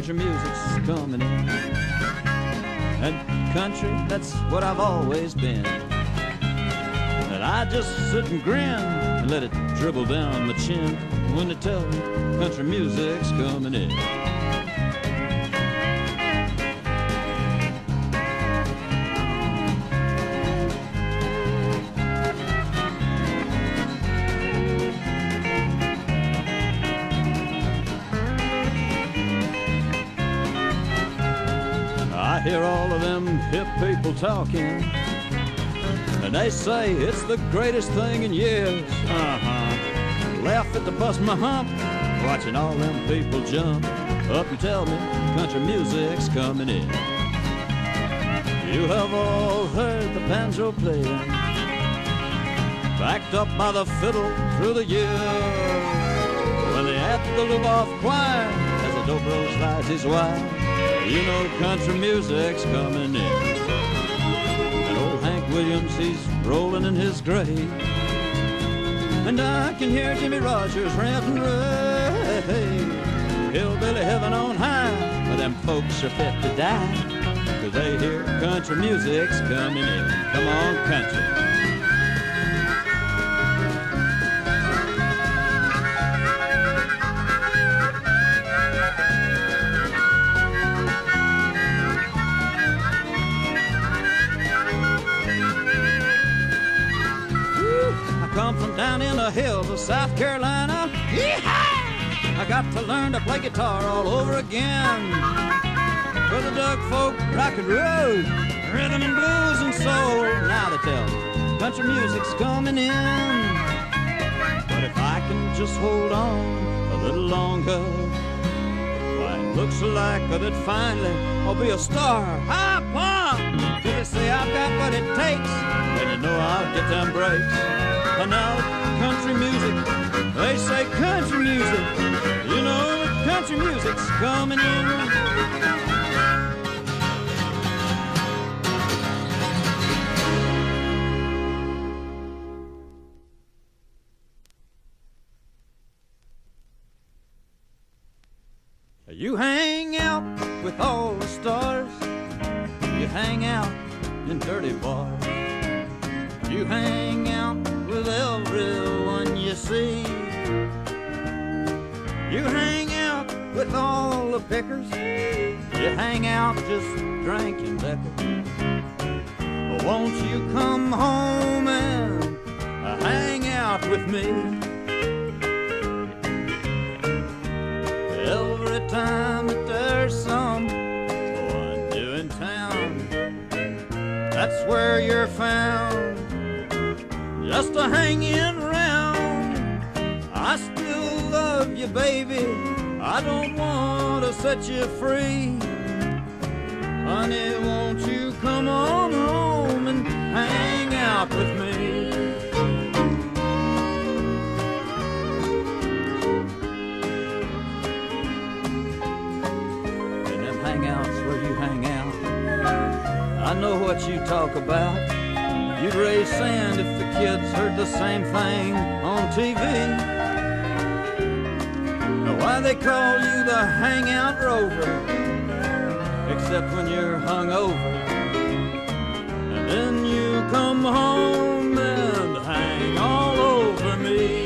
country music's coming in. And country, that's what I've always been. And I just sit and grin and let it dribble down my chin when they tell me country music's coming in. I hear all of them hip people talking, and they say it's the greatest thing in years. Laugh at the bust my hump, watching all them people jump up and tell me country music's coming in. You have all heard the banjo playing, backed up by the fiddle through the years. When they add the Luboff choir as the dobro slides his wire, you know country music's coming in. And old Hank Williams, he's rolling in his grave, and I can hear Jimmy Rogers ranting, rave. Hillbilly heaven on high, but them folks are fit to die, 'cause they hear country music's coming in. Come on, country. Come from down in the hills of South Carolina. Yee-haw! I got to learn to play guitar all over again. For the Doug folk, rock and roll, rhythm and blues and soul. Now they tell me country music's coming in. But if I can just hold on a little longer, why it looks like that finally I'll be a star. Hop on! Do they say I've got what it takes? And you know I'll get them breaks. And now country music, they say country music, you know that country music's coming in. You hang out with all the stars, you hang out in dirty bars, you hang out with everyone you see. You hang out with all the pickers, you hang out just drinking liquor. Won't you come home and hang out with me? Every time that there's someone new in town, that's where you're found, just a hanging around. I still love you, baby, I don't want to set you free. Honey, won't you come on home and hang out with me? In them hangouts where you hang out, I know what you talk about. You'd raise sand if the kids heard the same thing on TV. Now why they call you the hangout rover, except when you're hungover, and then you come home and hang all over me.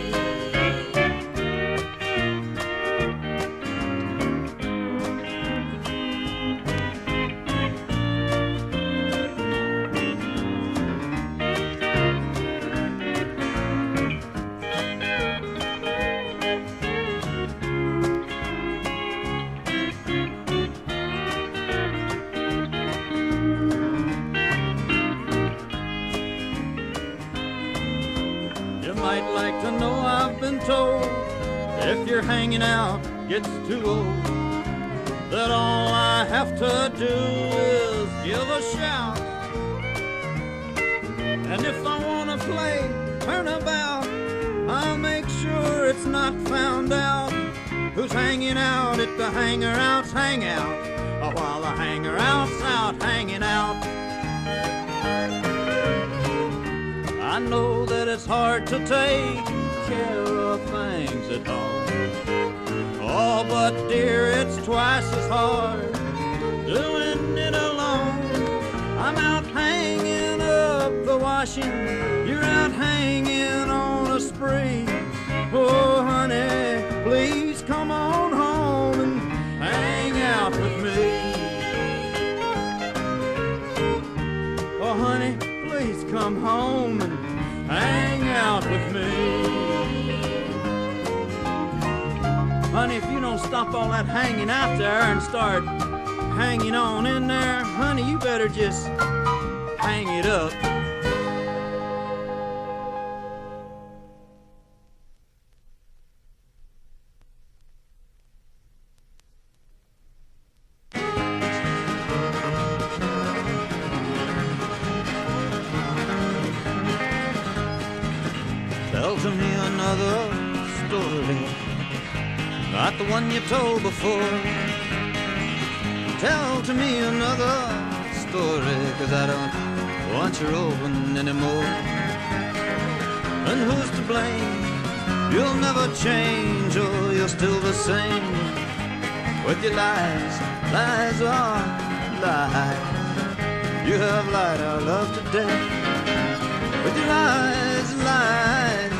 If your hanging out gets too old, that all I have to do is give a shout. And if I want to play turnabout, I'll make sure it's not found out who's hanging out at the hanger-outs hangout, while the hanger-outs out hanging out. I know that it's hard to take care of things at home, oh, but dear, it it's twice as hard doing it alone. I'm out hanging up the washing, you're out hanging on a spree. Oh, honey, please come on home and hang out with me. Oh, honey, please come home and hang out with me. Honey, if you don't stop all that hanging out there and start hanging on in there, honey, you better just hang it up. Tell to me another story, not the one you told before. Tell to me another story, 'cause I don't want your old one anymore. And who's to blame? You'll never change, or you're still the same. With your lies, lies are lies. You have lied our love to death. With your lies, lies,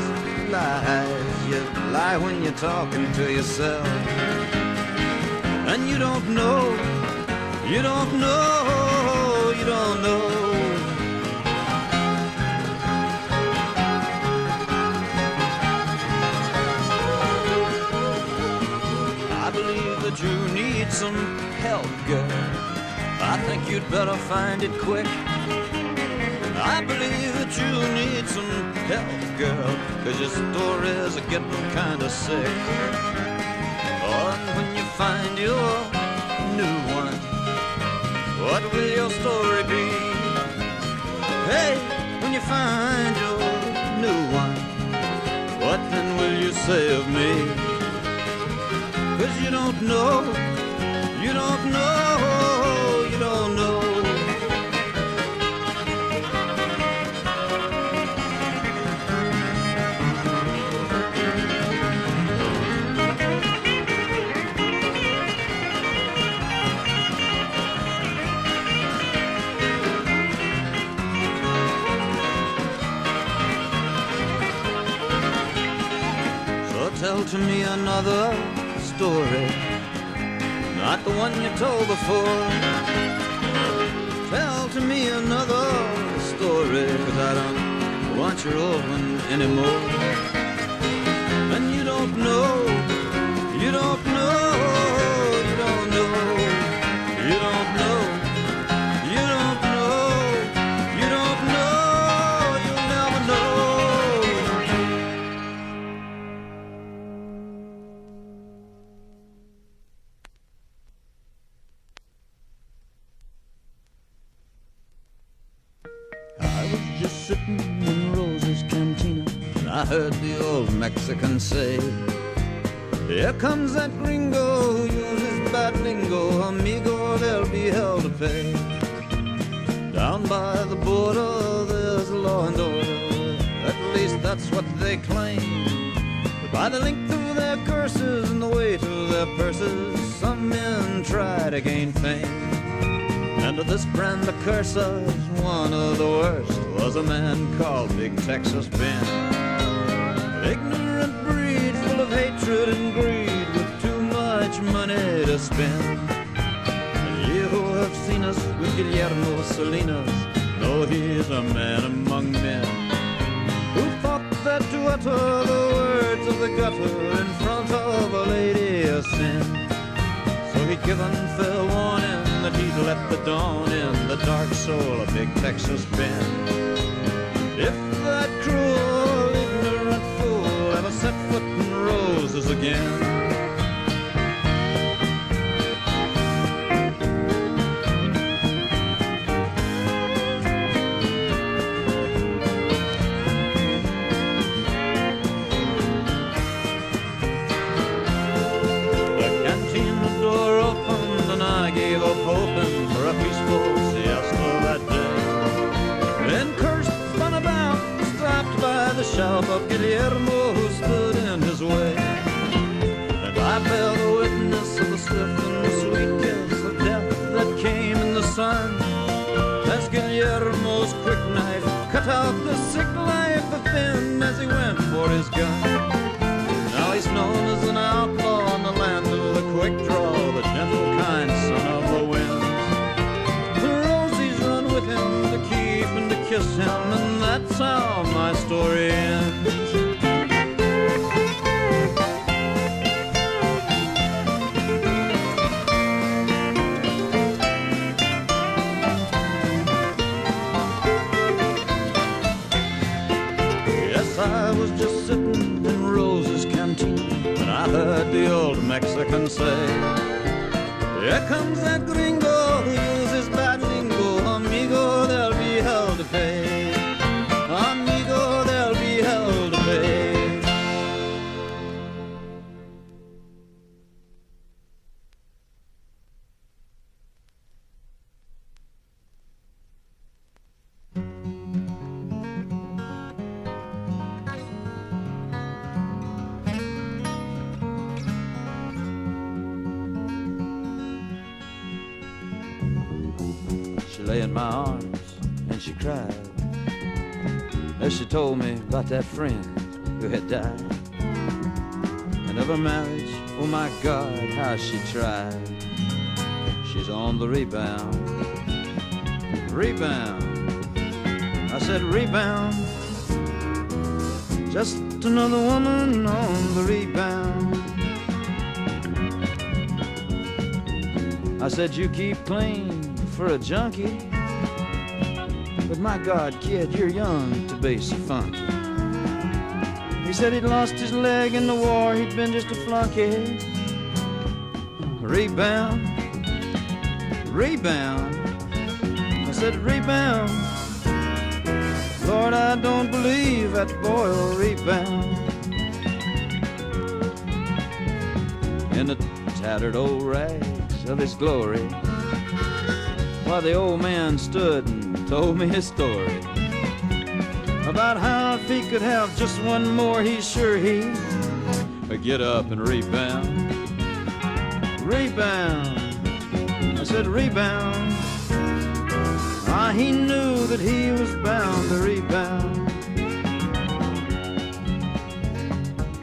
lies. You lie when you're talking to yourself. And you don't know, you don't know, you don't know. I believe that you need some help, girl. I think you'd better find it quick. I believe that you need some help, girl, 'cause your stories are getting kinda sick. Oh, and when you find your new one, what will your story be? Hey, when you find your new one, what then will you say of me? 'Cause you don't know, you don't know, you don't know. Tell to me another story, not the one you told before. Tell to me another story, 'cause I don't want your old one anymore. And you don't know, you don't know, you don't know, you don't know, you don't know, you don't know, you'll never know. Just sitting in Rose's cantina, and I heard the old Mexican say, here comes that gringo who uses bad lingo, amigo, there'll be hell to pay. Down by the border there's law and order, at least that's what they claim. But by the length of their curses and the weight of their purses, some men try to gain fame. And of this brand of cursors, one of the worst was a man called Big Texas Ben. Ignorant breed, full of hatred and greed, with too much money to spend. And you who have seen us with Guillermo Salinas know he's a man among men, who thought that to utter the words of the gutter in front of a lady a sin. So he'd given fair warning that he'd let the dawn in the dark soul of Big Texas Ben. If that cruel, ignorant fool ever set foot in Roses again. The cantina door opened and I gave up hoping for a peaceful siesta that day. Then cursed, spun about, stopped by the shop of Guillermo who stood in his way. And I bear the witness sweetness of the stiff and the sweet kiss of death that came in the sun. As Guillermo's quick knife cut out the sick life of Finn as he went for his gun. Now he's known as an outlaw in the land of the quick draw, the gentle kind son of the wind. The Rosies run with him to keep and to kiss him, and that's how my story ends. I was just sitting in Rose's canteen when I heard the old Mexican say, here comes that gringo who uses bad lingo. Amigo, there'll be hell to pay. Amigo, there'll be hell to pay. She lay in my arms and she cried as she told me about that friend who had died, and of her marriage. Oh my God, how she tried. She's on the rebound, rebound. I said rebound, just another woman on the rebound. I said you keep clean for a junkie, but my God, kid, you're young to be so funky. He said he'd lost his leg in the war, he'd been just a flunky. Rebound, rebound. I said rebound. Lord, I don't believe that boy will rebound. In the tattered old rags of his glory, while the old man stood and told me his story about how if he could have just one more, he's sure he'd get up and rebound. Rebound. I said rebound. Ah, he knew that he was bound to rebound.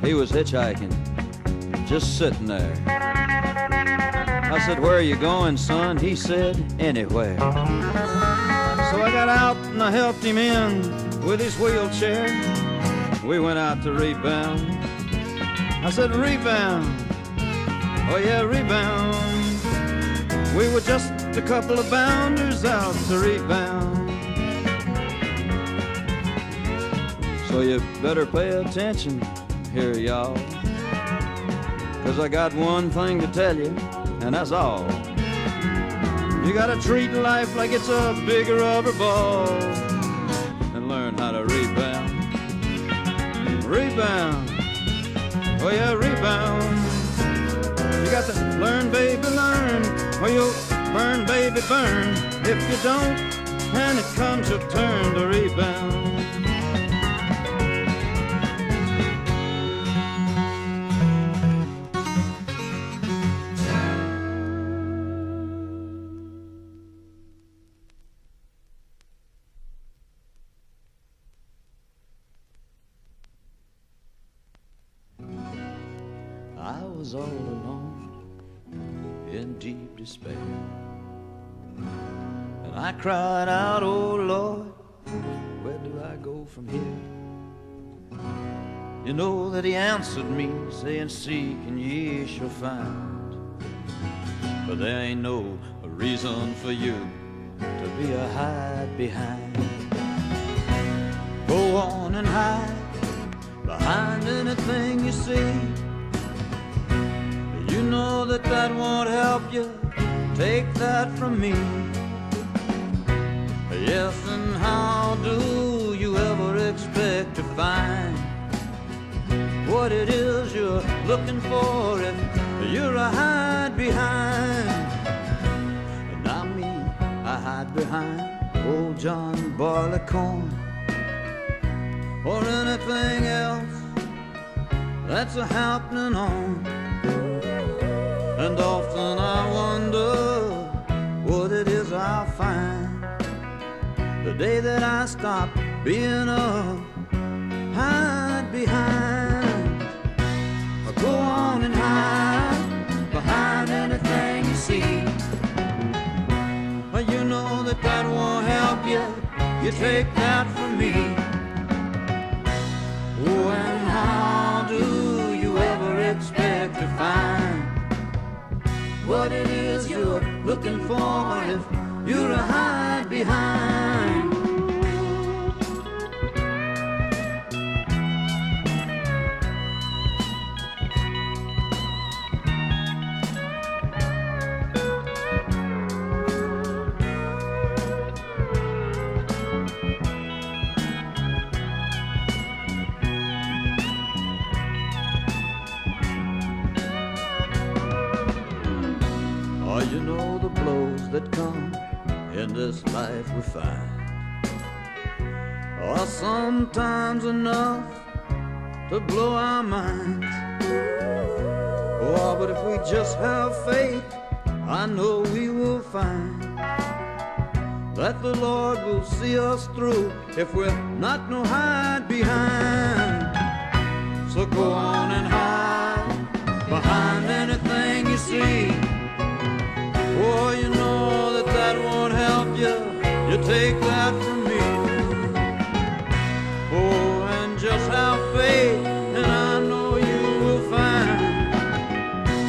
He was hitchhiking, just sitting there. I said, where are you going, son? He said, anywhere. So I got out and I helped him in with his wheelchair. We went out to rebound. I said, rebound. Oh yeah, rebound. We were just a couple of bounders out to rebound. So you better pay attention here, y'all, 'cause I got one thing to tell you, and that's all. You gotta treat life like it's a big rubber ball and learn how to rebound. Rebound. Oh yeah, rebound. You got to learn, baby, learn, or you'll burn, baby, burn. If you don't, and it comes your turn to rebound. I was all alone in deep despair, and I cried out, oh Lord, where do I go from here? You know that he answered me, saying, seek and ye shall find. But there ain't no reason for you to be a hide behind. Go on and hide behind anything you see. You know that that won't help you, take that from me. Yes, and how do you ever expect to find what it is you're looking for if you're a hide behind? And I mean, I hide behind old John Barleycorn or anything else that's a happening on. And day that I stopped being a hide behind. Go on and hide behind anything you see. You know that that won't help you. You take that from me. Oh, and how do you ever expect to find what it is you're looking for if you're a hide behind? You know the blows that come in this life we find are sometimes enough to blow our minds. Oh, but if we just have faith, I know we will find that the Lord will see us through if we're not no hide behind. So go on and hide behind anything you see. Oh, you know that that won't help you. You take that from me. Oh, and just have faith, and I know you will find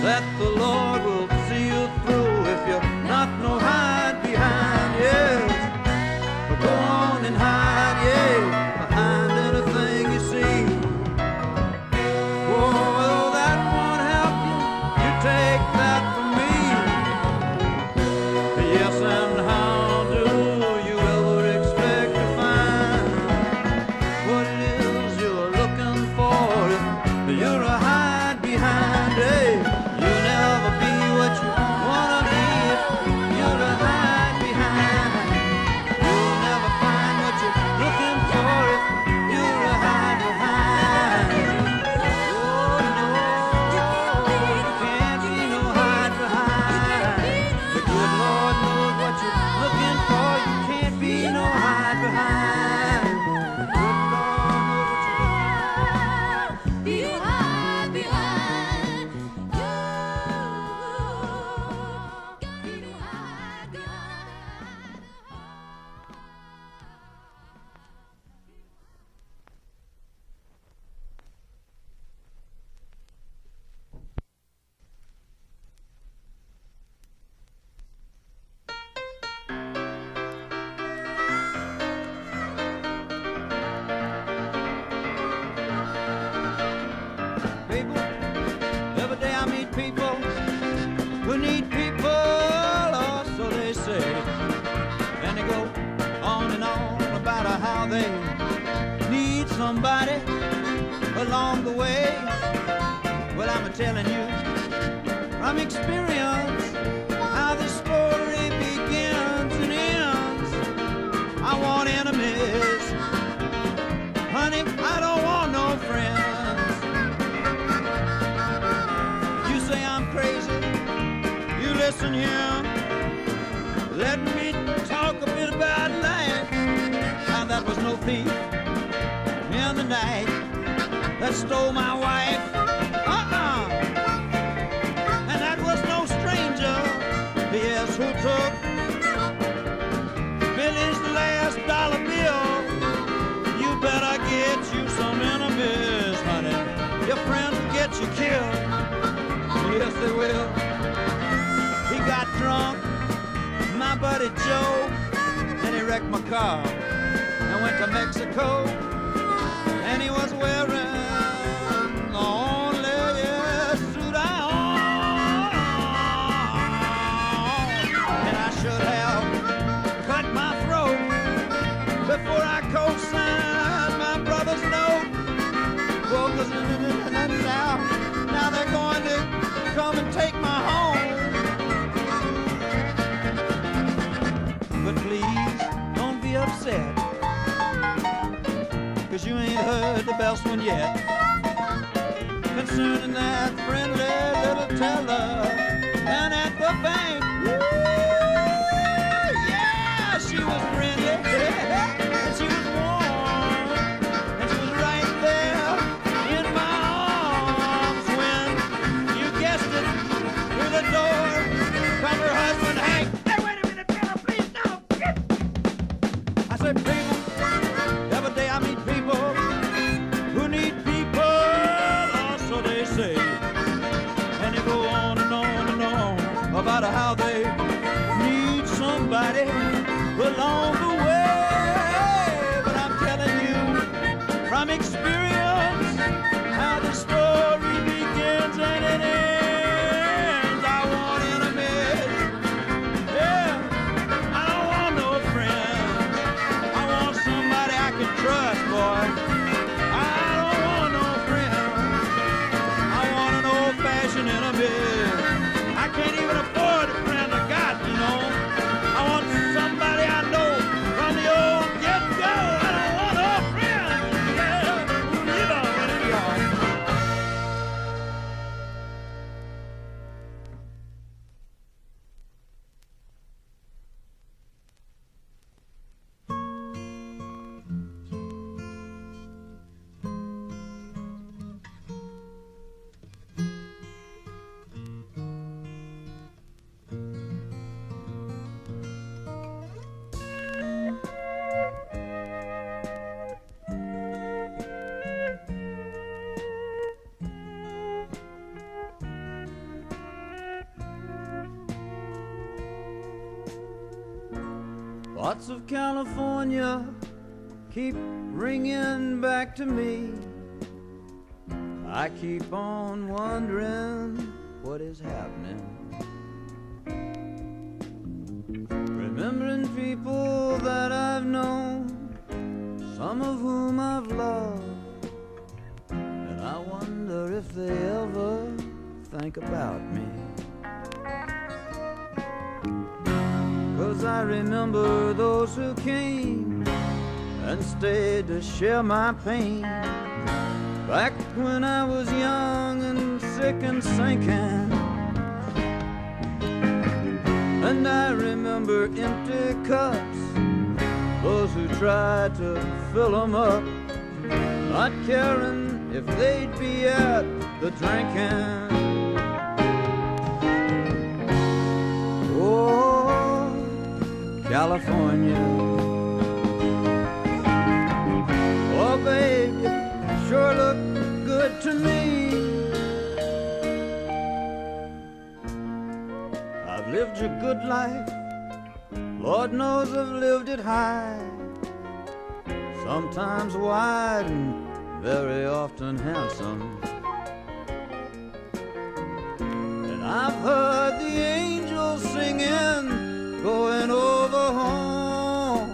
that the Lord will see you through if you're not no hide behind. Yes, but go on and hide, yeah, behind anything you see. Oh, that won't help you. You take that from me. Yes, and how do you ever expect to find what it is you're looking for if you're a hide behind? Hey, you'll never be what you wanna be if you're a hide behind. You'll never find what you're looking for if you're a hide behind. Oh, no, you can't be no hide behind. The good Lord knows what you're looking for. You can't be no hide behind. Good Lord knows what you're You hide behind. You hide behind. people. Every day I meet people who need people, or so they say. And they go on and on about how they need somebody along the way. Well, I'm telling you from experience how the story begins and ends. I want enemies, honey, I don't want no friends. You say I'm crazy, you listen here. Let me talk a bit about life. How that was no thief in the night that stole my wife. And that was no stranger, yes, who took Billy's last dollar bill. You better get you some enemies, honey. Your friends will get you killed. Yes, they will. He got drunk, my buddy Joe, and he wrecked my car and went to Mexico. And he was wearing the only suit I own. And I should have cut my throat before I co-signed my brother's note. Well, 'cause now they're going to come and take my home. But please don't be upset, 'cause you ain't heard the best one yet concerning that friendly little teller down at the bank. Woo, yeah, she was friendly. about how they need somebody along the way. But I'm telling you from experience how the story begins and it ends. I want enemies. Yeah, I don't want no friends. I want somebody I can trust, boy. I don't want no friends. I want an old-fashioned enemy. I can't even afford a friend I got, you know. I want somebody I know from the old get-go. I don't want no friends. Yeah, you know what it is. Thoughts of California keep ringing back to me. I keep on wondering what is happening. Remembering people that I've known, some of whom I've loved, and I wonder if they ever think about me. 'Cause I remember those who came and stayed to share my pain, back when I was young and sick and sinking. And I remember empty cups, those who tried to fill them up, not caring if they'd be at the drinking. Oh, California. Oh, babe, you sure look good to me. I've lived a good life, Lord knows I've lived it high, sometimes wide and very often handsome. And I've heard the angels singing, going over home.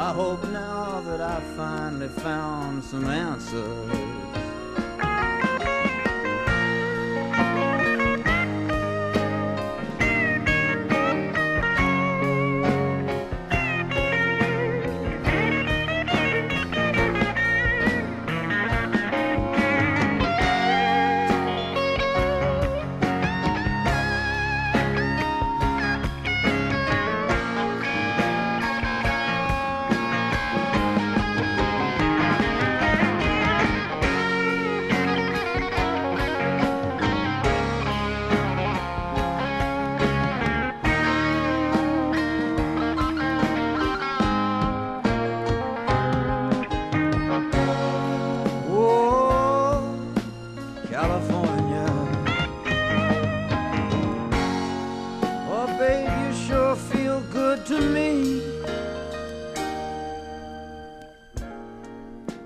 I hope now that I've finally found some answers.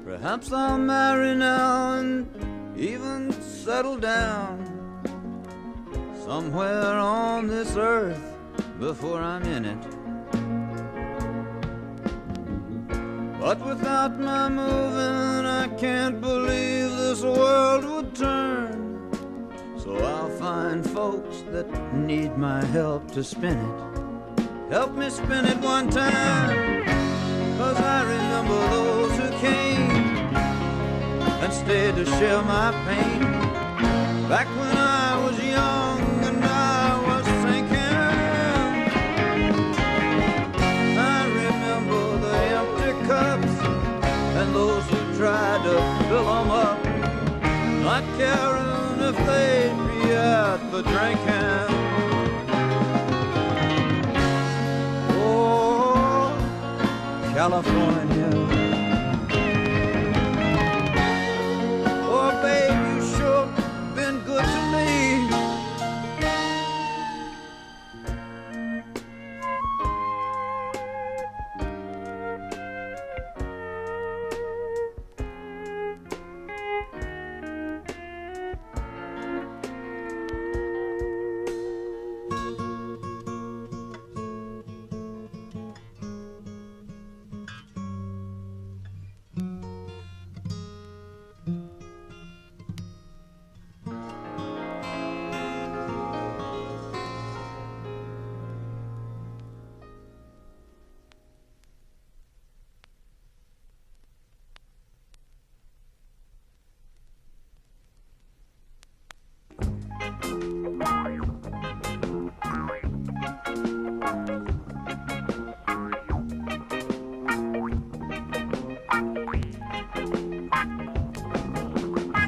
Perhaps I'll marry now and even settle down somewhere on this earth before I'm in it. But without my moving, I can't believe this world would turn. So I'll find folks that need my help to spin it. Help me spin it one time, 'cause I remember those who came and stayed to share my pain, back when I was young and I was sinking. I remember the empty cups and those who tried to fill them up, not caring if they'd be at the drinking. Oh, California. Oh, babe, you sure been good to me.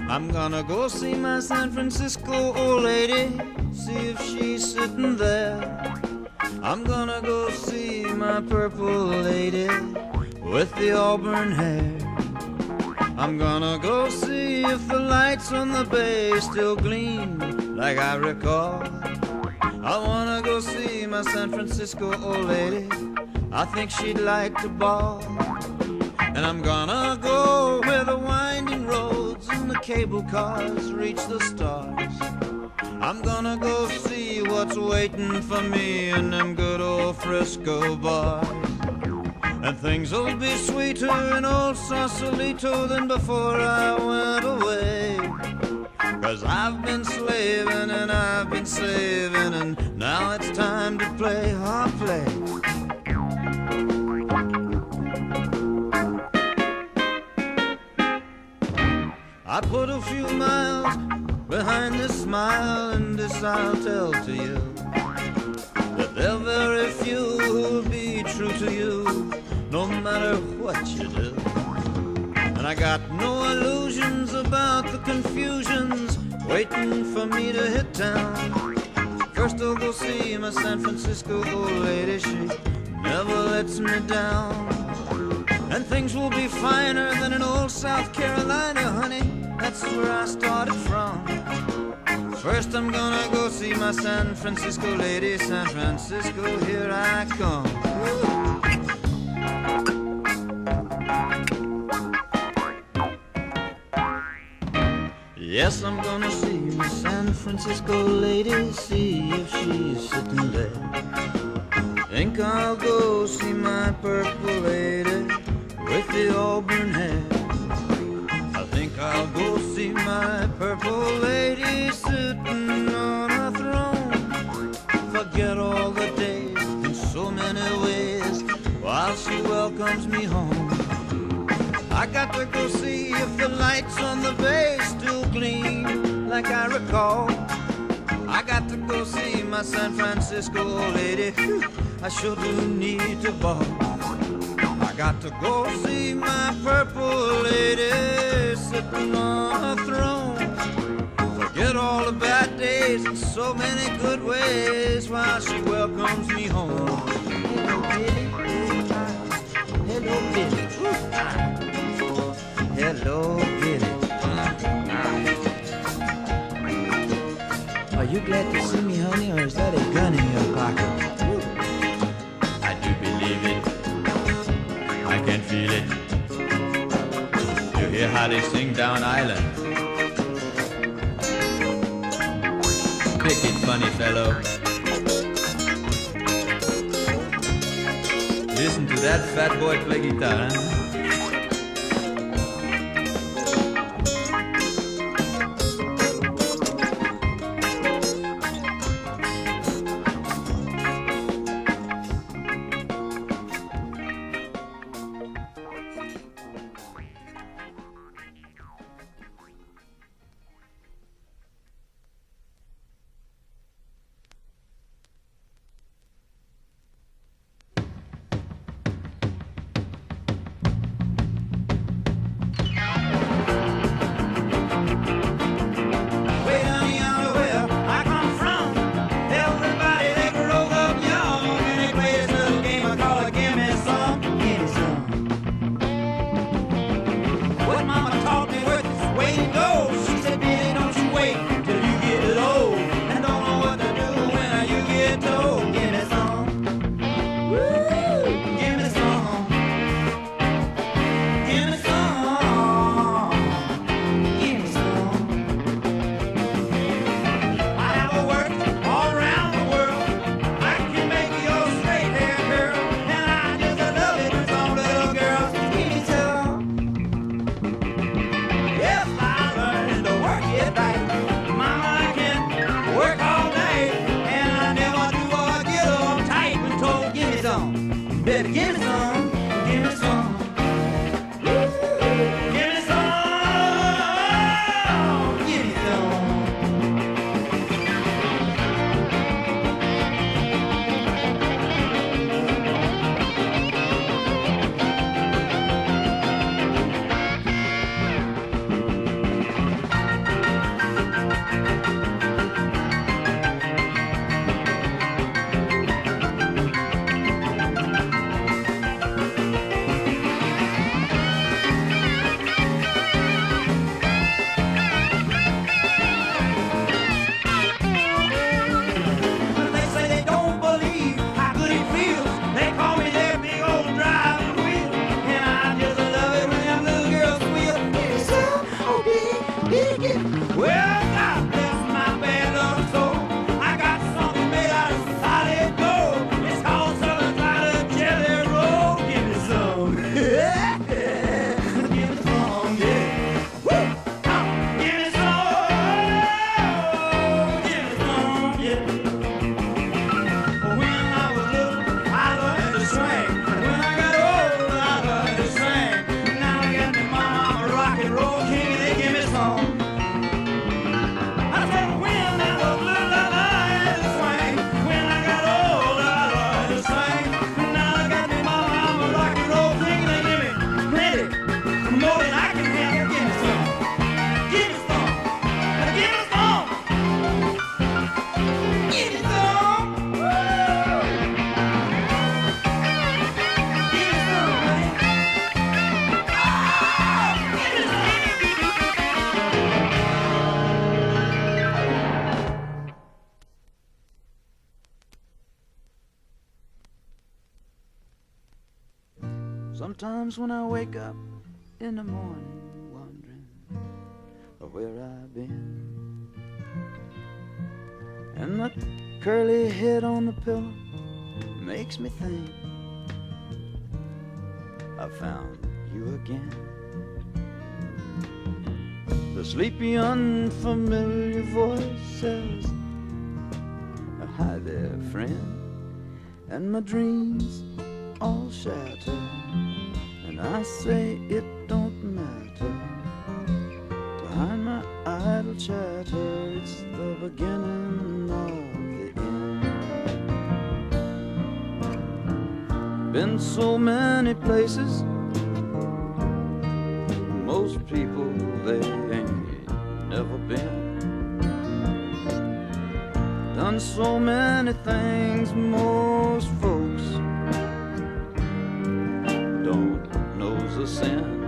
I'm gonna go see my San Francisco old lady, see if she's sitting there. I'm gonna go see my purple lady with the auburn hair. I'm gonna go see if the lights on the bay still gleam like I recall. I wanna go see my San Francisco old lady, I think she'd like to ball. And I'm gonna go where the winding roads and the cable cars reach the stars. I'm gonna go see what's waiting for me in them good old Frisco bars. And things'll be sweeter in old Sausalito than before I went away. 'Cause I've been slaving and I've been saving, and now it's time to play, I'll play. I put a few miles behind this smile, and this I'll tell to you, that there are very few who'll be true to you, no matter what you do. And I got no illusions about the confusions waiting for me to hit town. First I'll go see my San Francisco old lady, she never lets me down. And things will be finer than in old South Carolina, honey, that's where I started from. First I'm gonna go see my San Francisco lady, San Francisco, here I come. Yes, I'm gonna see my San Francisco lady, see if she's sitting there. Think I'll go see my purple lady with the auburn hair. I think I'll go see my purple lady sitting on a throne. Forget all the days in so many ways while she welcomes me home. I got to go see if the lights on the bay still gleam like I recall. I got to go see my San Francisco old lady, I sure do need to ball. I got to go see my purple lady sitting on a throne. Forget all the bad days and so many good ways while she welcomes me home. Hello, Billy. Hello, Billy. Hello, Billy. Are you glad to see me, honey, or is that a gun in your pocket? I do believe it. I can feel it. You hear how they sing down island? Pick it, funny fellow. Listen to that fat boy play guitar, huh? Sometimes when I wake up in the morning, wondering where I've been, and the curly head on the pillow makes me think I found you again. The sleepy, unfamiliar voice says, hi there, friend. And my dreams all shatter, and I say it don't matter. Behind my idle chatter, it's the beginning of the end. Been so many places, most people they ain't never been. Done so many things most folks don't know's a sin.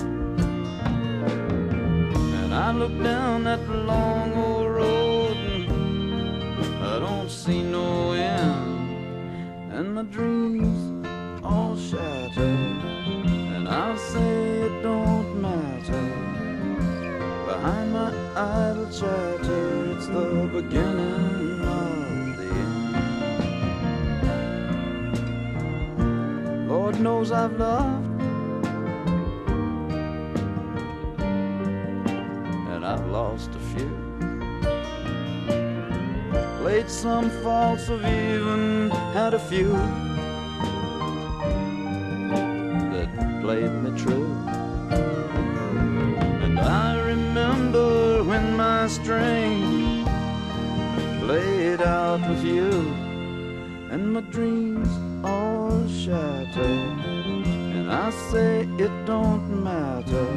And I look down that long old road and I don't see no end. And my dreams all shatter, and I'll say it don't matter. Behind my idle chatter, it's the beginning of the end. Lord knows I've loved, and I've lost a few. Played some false, I've even had a few that played me true. And I remember when my string played out with you, and my dreams all shattered, and I say it don't matter.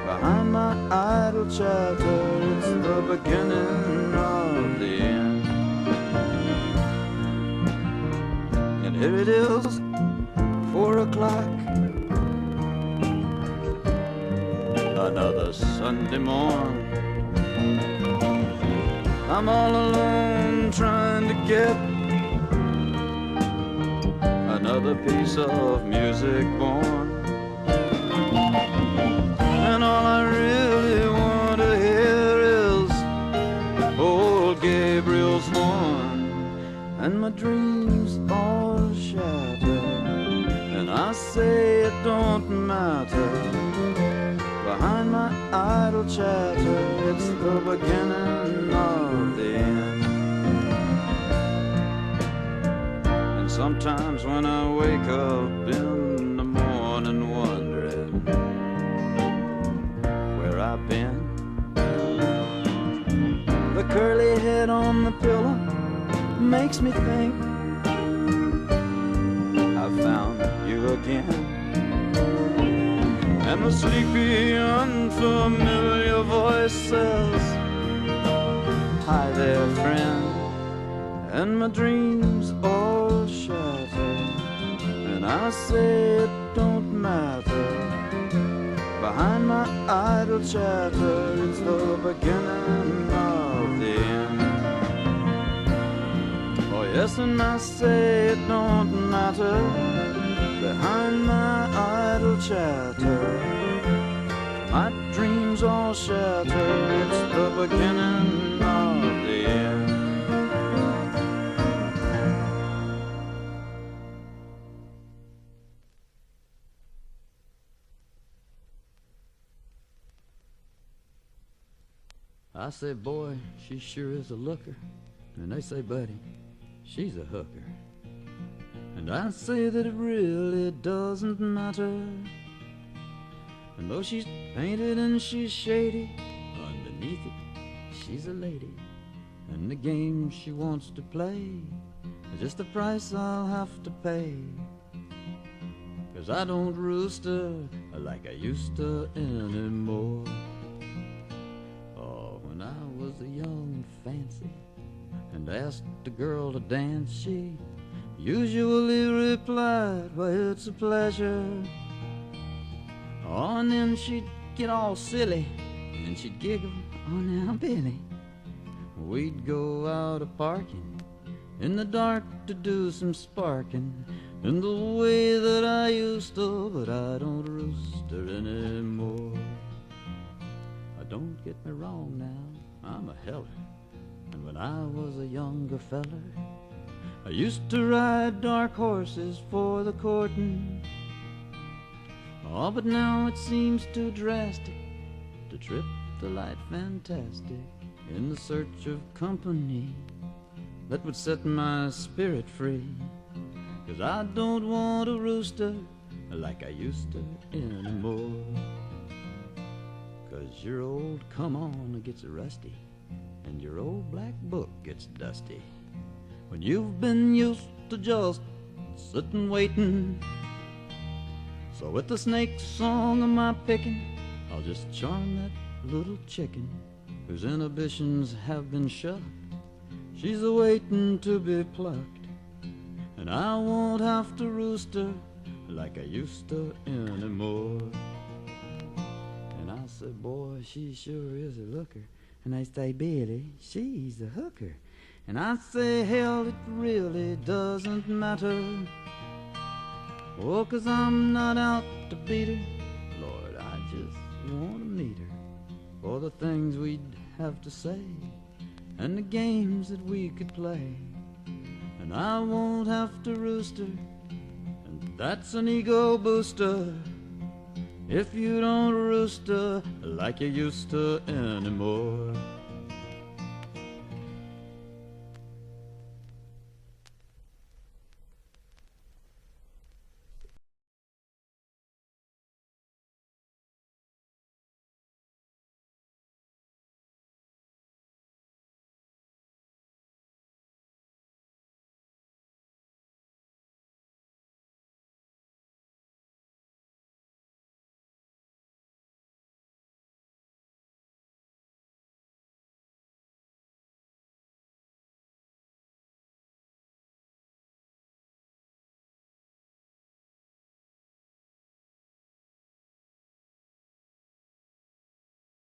Behind my idle chatter, it's the beginning of the end. And here it is, 4 o'clock, another Sunday morn. I'm all alone trying to get another piece of music born. And all I really want to hear is old Gabriel's horn. And my dreams all shattered, and I say it don't matter. Behind my idle chatter, it's the beginning of the end. And sometimes when I wake up in the morning wondering where I've been, the curly head on the pillow makes me think I found you again. And the sleepy, unfamiliar voice says, hi there, friend. And my dreams all shatter, and I say it don't matter. Behind my idle chatter, it's the beginning of the end. Oh yes, and I say it don't matter. Behind my idle chatter, my dreams all shatter, it's the beginning of the end. I say, boy, she sure is a looker. And they say, buddy, she's a hooker. And I say that it really doesn't matter. And though she's painted and she's shady, underneath it, she's a lady. And the game she wants to play is just the price I'll have to pay. 'Cause I don't rooster like I used to anymore. Oh, when I was a young fancy and asked a girl to dance, she usually replied, why, it's a pleasure. Oh, and then she'd get all silly and she'd giggle, oh now Billy. We'd go out a parking in the dark to do some sparking, in the way that I used to, but I don't rooster anymore. Don't get me wrong now, I'm a heller, and when I was a younger feller, I used to ride dark horses for the courting. Oh, but now it seems too drastic to trip the light fantastic in the search of company that would set my spirit free. 'Cause I don't want a rooster like I used to anymore. 'Cause your old come on gets rusty, and your old black book gets dusty when you've been used to just sitting waiting. So with the snake song of my picking, I'll just charm that little chicken whose inhibitions have been shut. She's a-waiting to be plucked, and I won't have to rooster like I used to anymore. And I said, boy, she sure is a looker. And they say, Billy, she's a hooker. And I say, hell, it really doesn't matter. Oh, 'cause I'm not out to beat her. Lord, I just want to meet her for the things we'd have to say and the games that we could play. And I won't have to rooster, and that's an ego booster, if you don't rooster like you used to anymore.